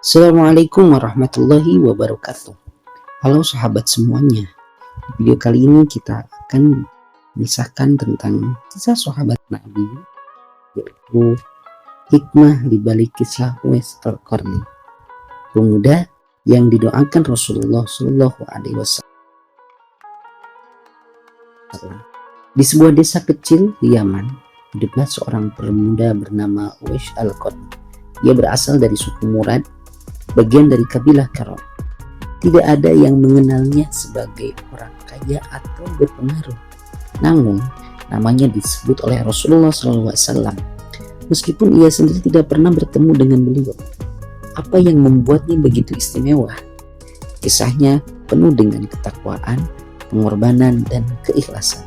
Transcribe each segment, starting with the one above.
Assalamualaikum warahmatullahi wabarakatuh. Halo sahabat semuanya. Di video kali ini kita akan mengisahkan tentang kisah sahabat Nabi, yaitu hikmah di balik kisah Uwais Al-Qarni, pemuda yang didoakan Rasulullah Shallallahu Alaihi Wasallam. Di sebuah desa kecil di Yaman, hiduplah seorang pemuda bernama Uwais Al-Qarni. Ia berasal dari suku Murad, bagian dari kabilah Karon. Tidak ada yang mengenalnya sebagai orang kaya atau berpengaruh. Namun, namanya disebut oleh Rasulullah SAW. Meskipun ia sendiri tidak pernah bertemu dengan beliau. Apa yang membuatnya begitu istimewa? Kisahnya penuh dengan ketakwaan, pengorbanan, dan keikhlasan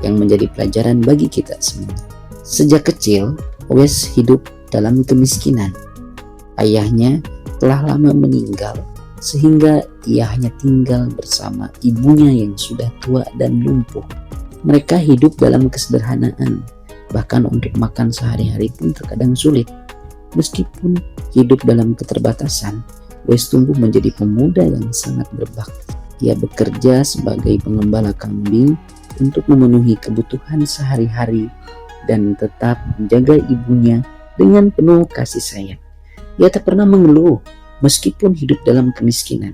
yang menjadi pelajaran bagi kita semua. Sejak kecil, Uwais hidup dalam kemiskinan. Ayahnya telah lama meninggal sehingga ia hanya tinggal bersama ibunya yang sudah tua dan lumpuh. Mereka hidup dalam kesederhanaan, bahkan untuk makan sehari-hari pun terkadang sulit. Meskipun hidup dalam keterbatasan, Uwais tumbuh menjadi pemuda yang sangat berbakti. Ia bekerja sebagai pengembala kambing untuk memenuhi kebutuhan sehari-hari dan tetap menjaga ibunya dengan penuh kasih sayang. Ia tak pernah mengeluh meskipun hidup dalam kemiskinan.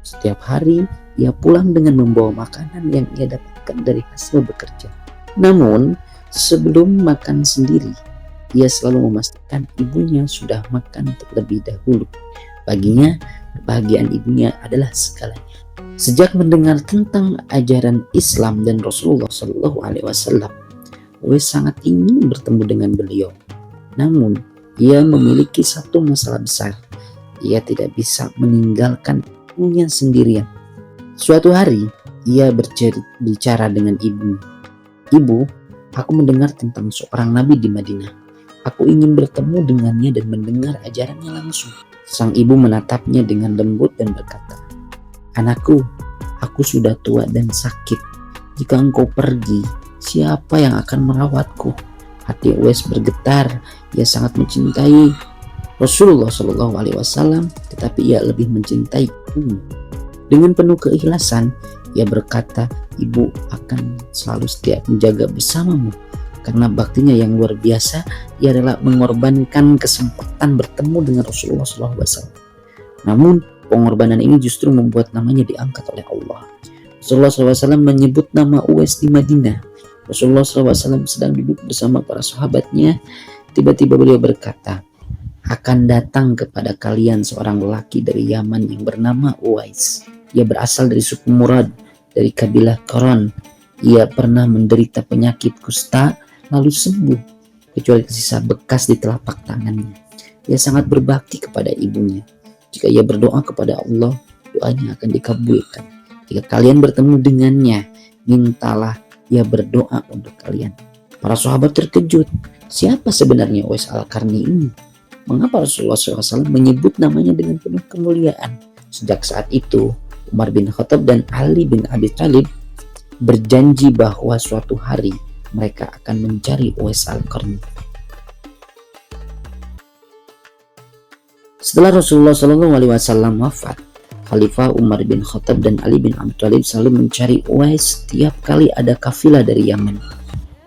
Setiap hari ia pulang dengan membawa makanan yang ia dapatkan dari hasil bekerja. Namun sebelum makan sendiri, ia selalu memastikan ibunya sudah makan terlebih dahulu. Baginya, kebahagiaan ibunya adalah segalanya. Sejak mendengar tentang ajaran Islam dan Rasulullah SAW, Uwais sangat ingin bertemu dengan beliau. Namun, ia memiliki satu masalah besar. Ia tidak bisa meninggalkan ibunya sendirian. Suatu hari, ia berbicara dengan ibunya. "Ibu, aku mendengar tentang seorang nabi di Madinah. Aku ingin bertemu dengannya dan mendengar ajarannya langsung." Sang ibu menatapnya dengan lembut dan berkata, "Anakku, aku sudah tua dan sakit. Jika engkau pergi, siapa yang akan merawatku?" Hati Uwais bergetar. Ia sangat mencintai Rasulullah SAW, tetapi ia lebih mencintai ibunya. Dengan penuh keikhlasan, ia berkata, "Ibu akan selalu setia menjaga bersamamu." Karena baktinya yang luar biasa, ia rela mengorbankan kesempatan bertemu dengan Rasulullah SAW. Namun, pengorbanan ini justru membuat namanya diangkat oleh Allah. Rasulullah SAW menyebut nama Uwais di Madinah. Rasulullah SAW sedang duduk bersama para sahabatnya. Tiba-tiba beliau berkata, "Akan datang kepada kalian seorang lelaki dari Yaman yang bernama Uwais. Ia berasal dari suku Murad, dari kabilah Qaron. Ia pernah menderita penyakit kusta, lalu sembuh, kecuali tersisa bekas di telapak tangannya. Ia sangat berbakti kepada ibunya. Jika ia berdoa kepada Allah, doanya akan dikabulkan. Jika kalian bertemu dengannya, mintalah ia berdoa untuk kalian." Para sahabat terkejut. Siapa sebenarnya Uwais Al-Qarni ini? Mengapa Rasulullah SAW menyebut namanya dengan penuh kemuliaan? Sejak saat itu, Umar bin Khattab dan Ali bin Abi Thalib berjanji bahwa suatu hari mereka akan mencari Uwais Al-Qarni. Setelah Rasulullah SAW wafat, Khalifah Umar bin Khattab dan Ali bin Abi Thalib selalu mencari Uwais setiap kali ada kafilah dari Yaman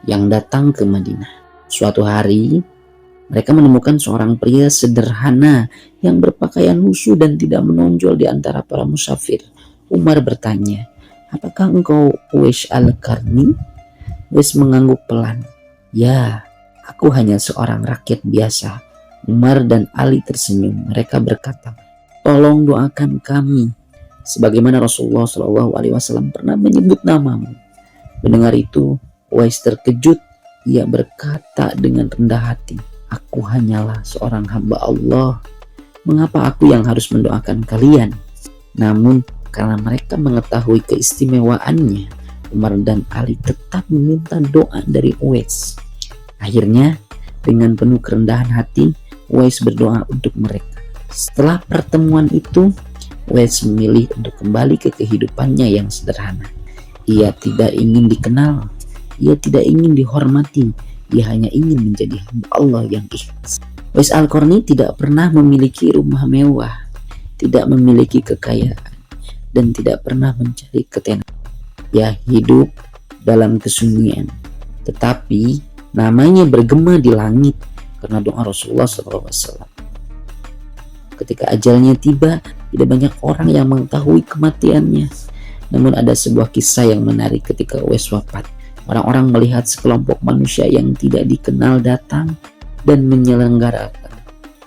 yang datang ke Madinah. Suatu hari, mereka menemukan seorang pria sederhana yang berpakaian lusuh dan tidak menonjol di antara para musafir. Umar bertanya, "Apakah engkau Uwais Al-Qarni?" Uwais mengangguk pelan, "Ya, aku hanya seorang rakyat biasa." Umar dan Ali tersenyum. Mereka berkata, "Tolong doakan kami, sebagaimana Rasulullah SAW pernah menyebut namamu." Mendengar itu, Uwais terkejut. Ia berkata dengan rendah hati, "Aku hanyalah seorang hamba Allah. Mengapa aku yang harus mendoakan kalian?" Namun, karena mereka mengetahui keistimewaannya, Umar dan Ali tetap meminta doa dari Uwais. Akhirnya, dengan penuh kerendahan hati, Uwais berdoa untuk mereka. Setelah pertemuan itu, Uwais memilih untuk kembali ke kehidupannya yang sederhana. Ia tidak ingin dikenal, ia tidak ingin dihormati, ia hanya ingin menjadi hamba Allah yang ikhlas. Uwais Al-Qarni tidak pernah memiliki rumah mewah, tidak memiliki kekayaan, dan tidak pernah mencari ketenaran. Ia hidup dalam kesunyian, tetapi namanya bergema di langit karena doa Rasulullah SAW. Ketika ajalnya tiba, tidak banyak orang yang mengetahui kematiannya. Namun ada sebuah kisah yang menarik ketika Uwais wafat. Orang-orang melihat sekelompok manusia yang tidak dikenal datang dan menyelenggarakan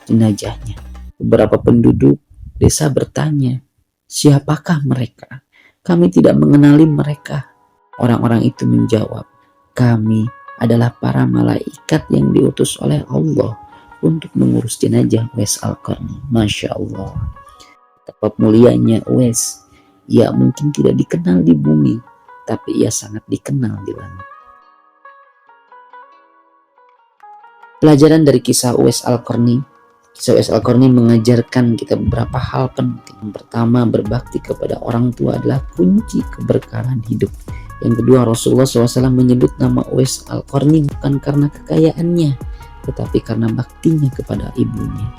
jenazahnya. Beberapa penduduk desa bertanya, "Siapakah mereka? Kami tidak mengenali mereka." Orang-orang itu menjawab, "Kami adalah para malaikat yang diutus oleh Allah untuk mengurus jenazah Uwais Al-Qarni." Masya Allah, betapa mulianya Uwais. Ia mungkin tidak dikenal di bumi, tapi ia sangat dikenal di langit. Pelajaran dari kisah Uwais Al-Qarni. Kisah Uwais Al-Qarni mengajarkan kita beberapa hal penting. Yang pertama, berbakti kepada orang tua adalah kunci keberkahan hidup. Yang kedua, Rasulullah SAW menyebut nama Uwais Al-Qarni bukan karena kekayaannya, tetapi karena baktinya kepada ibunya.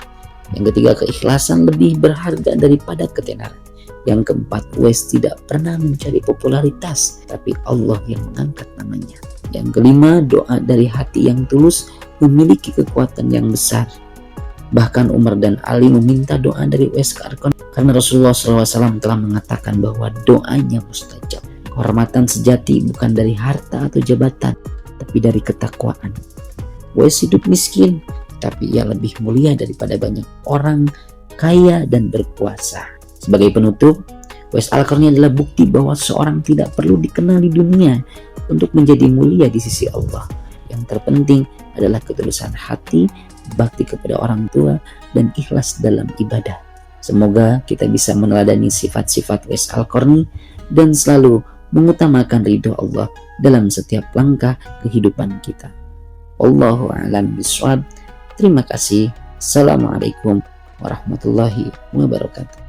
Yang ketiga, keikhlasan lebih berharga daripada ketenaran. Yang keempat, Uwais tidak pernah mencari popularitas, tapi Allah yang mengangkat namanya. Yang kelima, doa dari hati yang tulus memiliki kekuatan yang besar. Bahkan Umar dan Ali meminta doa dari Uwais Al-Qarni karena Rasulullah SAW telah mengatakan bahwa doanya mustajab. Kehormatan sejati bukan dari harta atau jabatan, tapi dari ketakwaan. Uwais hidup miskin, tapi ia lebih mulia daripada banyak orang kaya dan berkuasa. Sebagai penutup, Uwais Al-Qarni adalah bukti bahwa seorang tidak perlu dikenal di dunia untuk menjadi mulia di sisi Allah. Yang terpenting adalah ketulusan hati, bakti kepada orang tua, dan ikhlas dalam ibadah. Semoga kita bisa meneladani sifat-sifat Uwais Al-Qarni dan selalu mengutamakan ridho Allah dalam setiap langkah kehidupan kita. Wallahu a'lam bishawab. Terima kasih. Assalamualaikum warahmatullahi wabarakatuh.